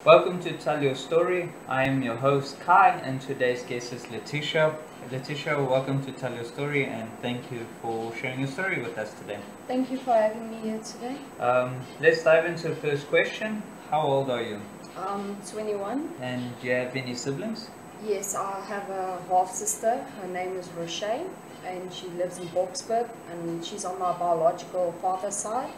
Welcome to Tell Your Story. I am your host Kai, and today's guest is Letitia. Letitia, welcome to Tell Your Story, and thank you for sharing your story with us today. Thank you for having me here today. Let's dive into the first question. How old are you? I'm 21. And do you have any siblings? Yes, I have a half sister. Her name is Rochelle, and she lives in Boksburg, and she's on my biological father's side.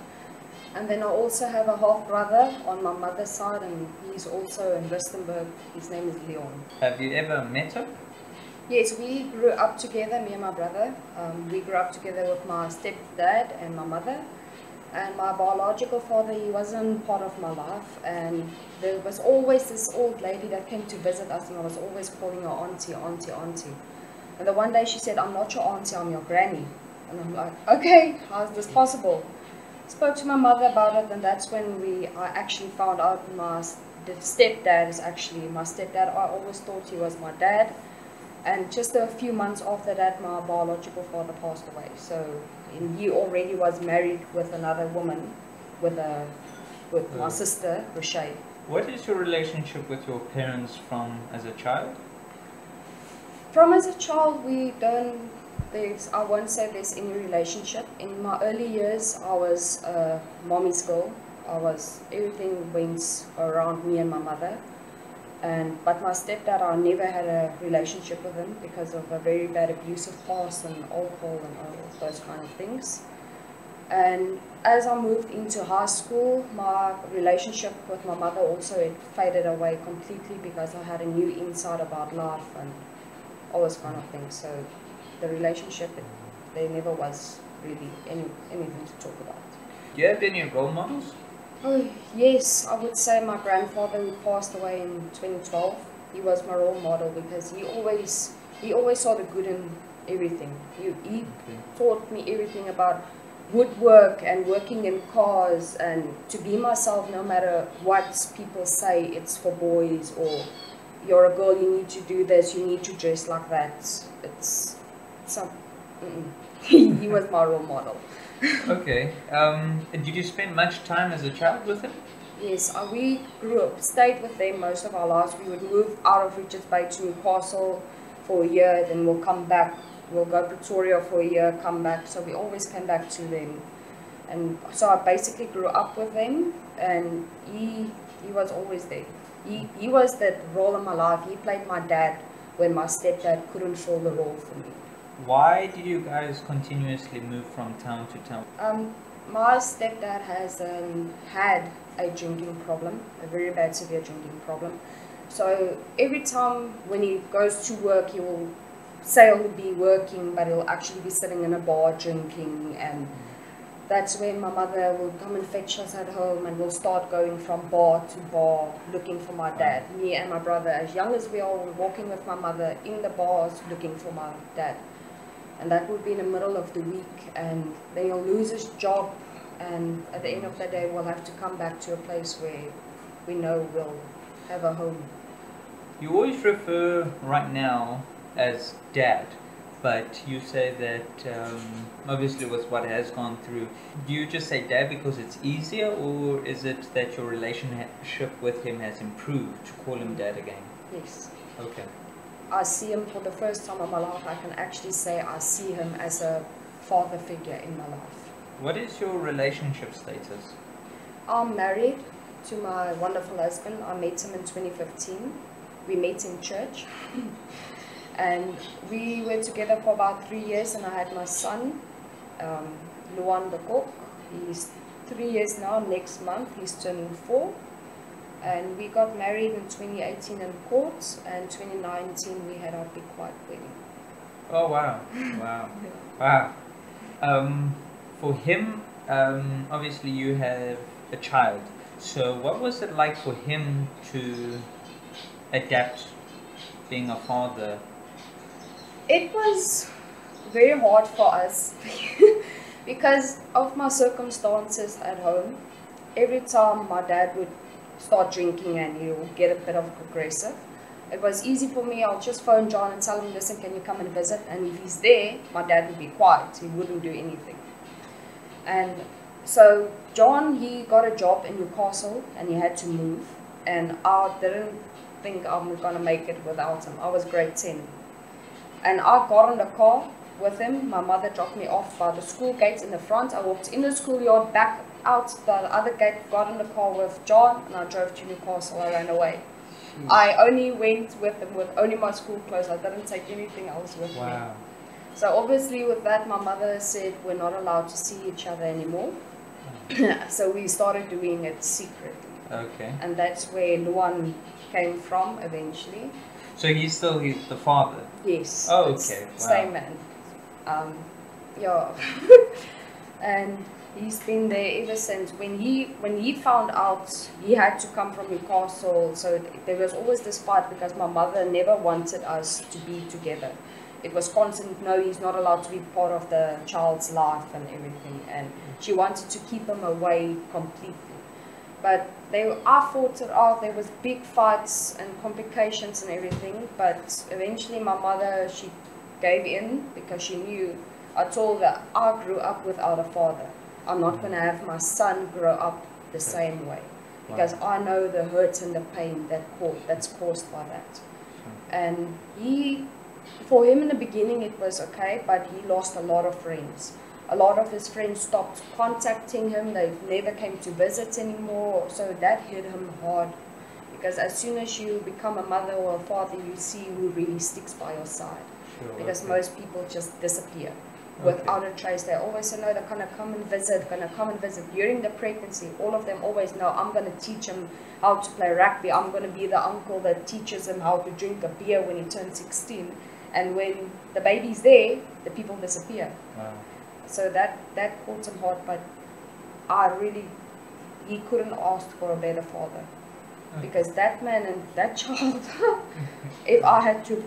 And then I also have a half brother on my mother's side, and he's also in Rustenburg. His name is Leon. Have you ever met her? Yes, we grew up together, me and my brother. We grew up together with my stepdad and my mother. And my biological father, he wasn't part of my life. And there was always this old lady that came to visit us, and I was always calling her auntie, auntie, auntie. And the one day she said, "I'm not your auntie, I'm your granny." And I'm like, okay, how's this possible? Spoke to my mother about it, and that's when I actually found out the stepdad is actually my stepdad. I always thought he was my dad. And just a few months after that, my biological father passed away. So he already was married with another woman, with my sister, Rochelle. What is your relationship with your parents from as a child? From as a child, I won't say there's any relationship. In my early years, I was a mommy's girl. Everything went around me and my mother. But my stepdad, I never had a relationship with him because of a very bad abusive past and alcohol and all those kind of things. And as I moved into high school, my relationship with my mother also it faded away completely because I had a new insight about life and all those kind of things. So the relationship, there never was really anything to talk about. Do you have any role models? Oh, yes, I would say my grandfather who passed away in 2012. He was my role model because he always saw the good in everything. He taught me everything about woodwork and working in cars and to be myself no matter what people say it's for boys or you're a girl, you need to do this, you need to dress like that. He was my role model. Okay. Did you spend much time as a child with him? Yes, we stayed with them most of our lives. We would move out of Richards Bay to Newcastle for a year, then we'll come back. We'll go to Pretoria for a year, come back. So we always came back to them. And so I basically grew up with them, and he was always there. He was that role in my life. He played my dad when my stepdad couldn't fill the role for me. Why did you guys continuously move from town to town? My stepdad has had a drinking problem, a very bad severe drinking problem. So every time when he goes to work, he will say he'll be working, but he'll actually be sitting in a bar drinking, and that's when my mother will come and fetch us at home, and we'll start going from bar to bar looking for my dad. Me and my brother, as young as we are, were walking with my mother in the bars looking for my dad. And that would be in the middle of the week, and then he'll lose his job, and at the end of the day we'll have to come back to a place where we know we'll have a home. You always refer right now as dad, but you say that obviously with what has gone through, do you just say dad because it's easier, or is it that your relationship with him has improved to call him dad again? Yes. Okay. I see him for the first time in my life. I can actually say I see him as a father figure in my life. What is your relationship status? I'm married to my wonderful husband. I met him in 2015. We met in church. And we were together for about 3 years, and I had my son, Luan the Cook. He's 3 years now, next month he's turning 4. And we got married in 2018 in court, and 2019 we had our big white wedding. Oh wow, wow, wow. For him, obviously you have a child. So what was it like for him to adapt being a father? It was very hard for us because of my circumstances at home. Every time my dad would start drinking and he'll get a bit of aggressive, it was easy for me. I'll just phone John and tell him, listen, can you come and visit? And if he's there, my dad would be quiet. He wouldn't do anything. And so John, he got a job in Newcastle and he had to move. and I didn't think I'm gonna make it without him. I was grade 10, and I got in the car with him. My mother dropped me off by the school gate in the front. I walked in the schoolyard, back out the other gate, got in the car with John, and I drove to Newcastle. I ran away. I only went with him with only my school clothes. I didn't take anything else with me. So obviously with that, my mother said we're not allowed to see each other anymore. So we started doing it secretly. Okay. And that's where Luan came from eventually. So he's the father? Yes. Oh, okay. Wow. Same man. Yeah. And he's been there ever since. When he found out he had to come from Newcastle, so there was always this fight because my mother never wanted us to be together. It was constant, no, he's not allowed to be part of the child's life and everything, and she wanted to keep him away completely. But I fought it out. There was big fights and complications and everything, but eventually my mother, she gave in because she knew. I told her, I grew up without a father. I'm not going to have my son grow up the same way, because I know the hurt and the pain that's caused by that. And for him in the beginning it was okay, but he lost a lot of friends. A lot of his friends stopped contacting him. They never came to visit anymore. So that hit him hard, because as soon as you become a mother or a father, you see who really sticks by your side. Because most people just disappear without a trace. They always say, no, they're going to come and visit, During the pregnancy, all of them always know, I'm going to teach him how to play rugby. I'm going to be the uncle that teaches him how to drink a beer when he turns 16. And when the baby's there, the people disappear. Wow. So that caught him hard, but he couldn't ask for a better father. Because that man and that child, if I had to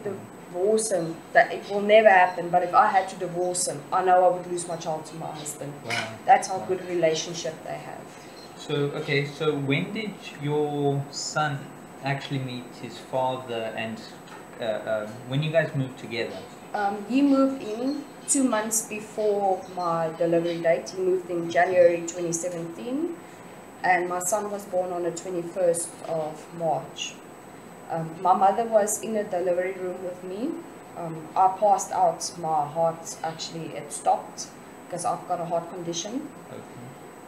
divorce him, that it will never happen, but if I had to divorce him, I know I would lose my child to my husband. Wow. That's how good a relationship they have. So when did your son actually meet his father, and when you guys moved together? He moved in 2 months before my delivery date. He moved in January 2017, and my son was born on the 21st of March. My mother was in the delivery room with me. I passed out. My heart actually, it stopped because I've got a heart condition. Okay.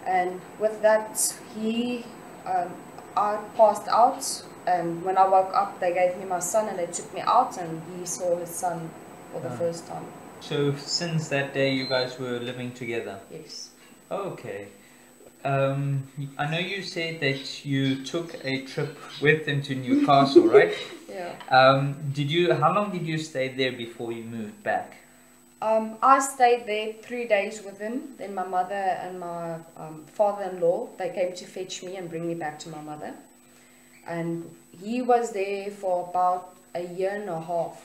And with that, I passed out, and when I woke up, they gave me my son and they took me out, and he saw his son for the first time. So since that day, you guys were living together? Yes. Okay. I know you said that you took a trip with him to Newcastle, right? Yeah. How long did you stay there before you moved back? I stayed there 3 days with him. Then my mother and my father-in-law, they came to fetch me and bring me back to my mother. And he was there for about a year and a half,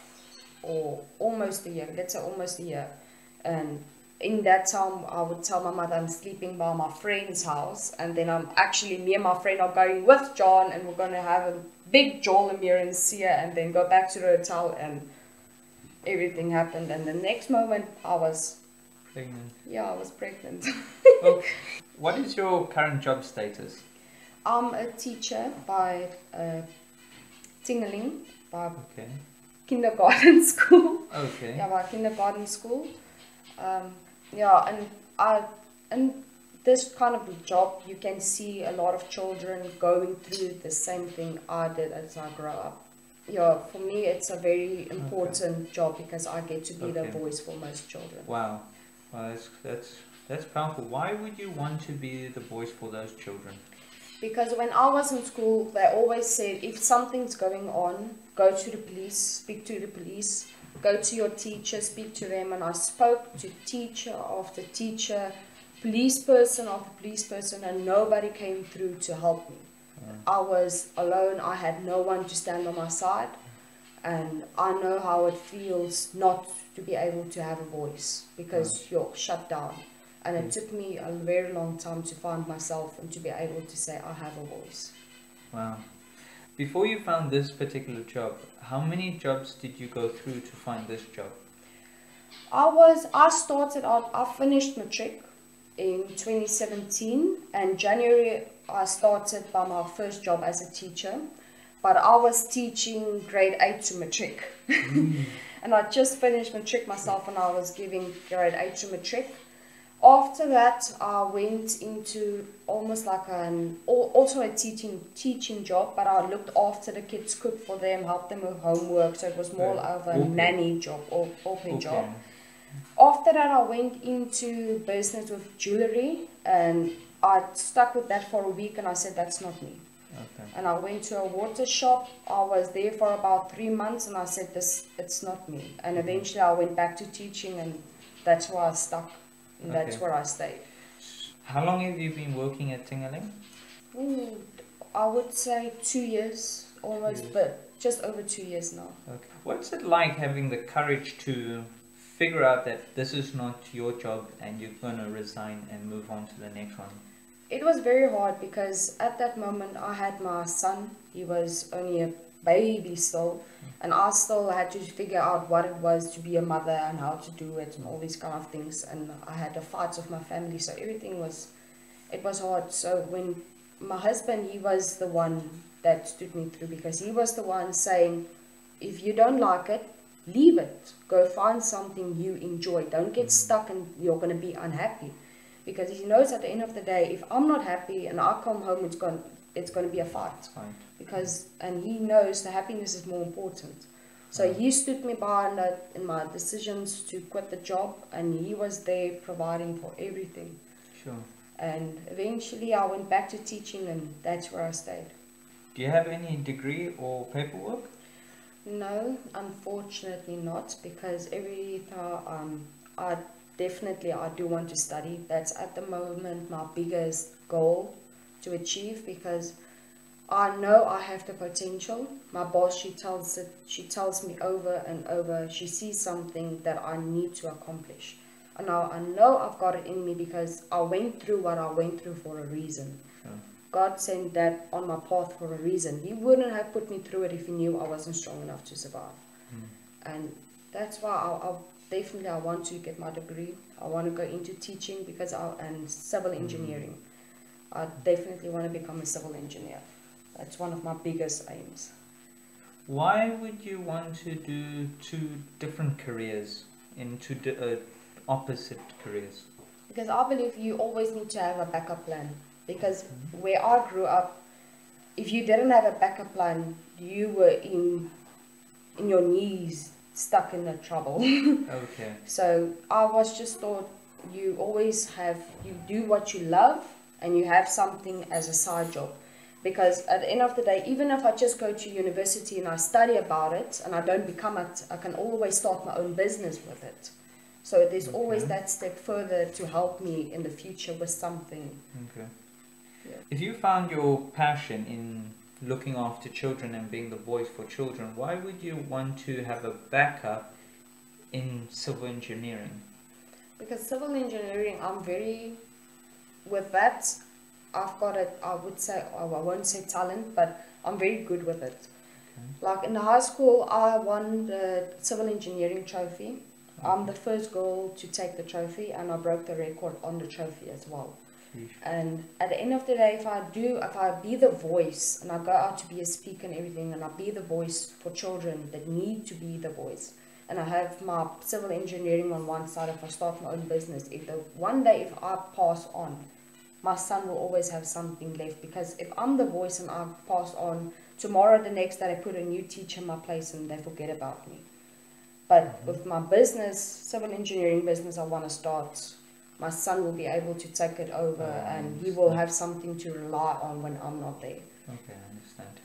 or almost a year, let's say almost a year. And in that time, I would tell my mother I'm sleeping by my friend's house, and then me and my friend are going with John, and we're going to have a big Jolimere and Sia, and then go back to the hotel, and everything happened. And the next moment, I was pregnant. Yeah, I was pregnant. Okay. What is your current job status? I'm a teacher by Tingeling, by kindergarten school. Okay. Yeah, by kindergarten school. And this kind of job, you can see a lot of children going through the same thing I did as I grew up. Yeah, for me, it's a very important job because I get to be the voice for most children. Wow, that's powerful. Why would you want to be the voice for those children? Because when I was in school, they always said, if something's going on, go to the police, speak to the police, go to your teacher, speak to them. And I spoke to teacher after teacher, police person after police person, and nobody came through to help me. I was alone. I had no one to stand on my side, and I know how it feels not to be able to have a voice because you're shut down. And it took me a very long time to find myself and to be able to say I have a voice. Wow. Before you found this particular job, how many jobs did you go through to find this job? I finished matric in 2017, and January I started by my first job as a teacher, but I was teaching grade 8 to matric. And I just finished matric myself, and I was giving grade 8 to matric. After that, I went into almost like also a teaching job, but I looked after the kids, cooked for them, helped them with homework, so it was more of a nanny job or open job. After that, I went into business with jewelry, and I stuck with that for a week, and I said, that's not me. Okay. And I went to a water shop. I was there for about 3 months, and I said, it's not me. And eventually I went back to teaching, and that's where I stuck, and that's where I stayed. How long have you been working at Tingaling? I would say 2 years, almost, but just over 2 years now. Okay. What's it like having the courage to figure out that this is not your job and you're going to resign and move on to the next one? It was very hard because at that moment I had my son. He was only a baby still, and I still had to figure out what it was to be a mother and how to do it and all these kind of things. And I had the fights with my family, so everything was, it was hard. So when my husband, he was the one that stood me through, because he was the one saying, if you don't like it, leave it. Go find something you enjoy. Don't get stuck and you're going to be unhappy. Because he knows at the end of the day, if I'm not happy and I come home, it's going to be a fight. Because, and he knows the happiness is more important. So he stood me by in my decisions to quit the job, and he was there providing for everything. Sure. And eventually I went back to teaching, and that's where I stayed. Do you have any degree or paperwork? No, unfortunately not, because every time I do want to study. That's at the moment my biggest goal to achieve, because I know I have the potential. My boss, she tells me over and over, she sees something that I need to accomplish. And I know I've got it in me, because I went through what I went through for a reason. Sure. God sent that on my path for a reason. He wouldn't have put me through it if he knew I wasn't strong enough to survive. And that's why I want to get my degree. I want to go into teaching and civil engineering. I definitely want to become a civil engineer. That's one of my biggest aims. Why would you want to do two different careers in two opposite careers? Because I believe you always need to have a backup plan. Because where I grew up, if you didn't have a backup plan, you were in your knees, stuck in the trouble. Okay. So I was just taught, you do what you love, and you have something as a side job. Because at the end of the day, even if I just go to university and I study about it and I don't become it, I can always start my own business with it. So there's always that step further to help me in the future with something. Okay. Yeah. If you found your passion in looking after children and being the voice for children, why would you want to have a backup in civil engineering? Because civil engineering, with that, I've got it, I won't say talent, but I'm very good with it. Like in the high school, I won the civil engineering trophy. I'm the first girl to take the trophy, and I broke the record on the trophy as well. And at the end of the day, if I be the voice, and I go out to be a speaker and everything, and I be the voice for children that need to be the voice, and I have my civil engineering on one side, if I start my own business, one day if I pass on, my son will always have something left. Because if I'm the voice and I pass on, tomorrow, the next day, I put a new teacher in my place and they forget about me. But with my business, civil engineering business I want to start, my son will be able to take it over, and he will have something to rely on when I'm not there. Okay, I understand.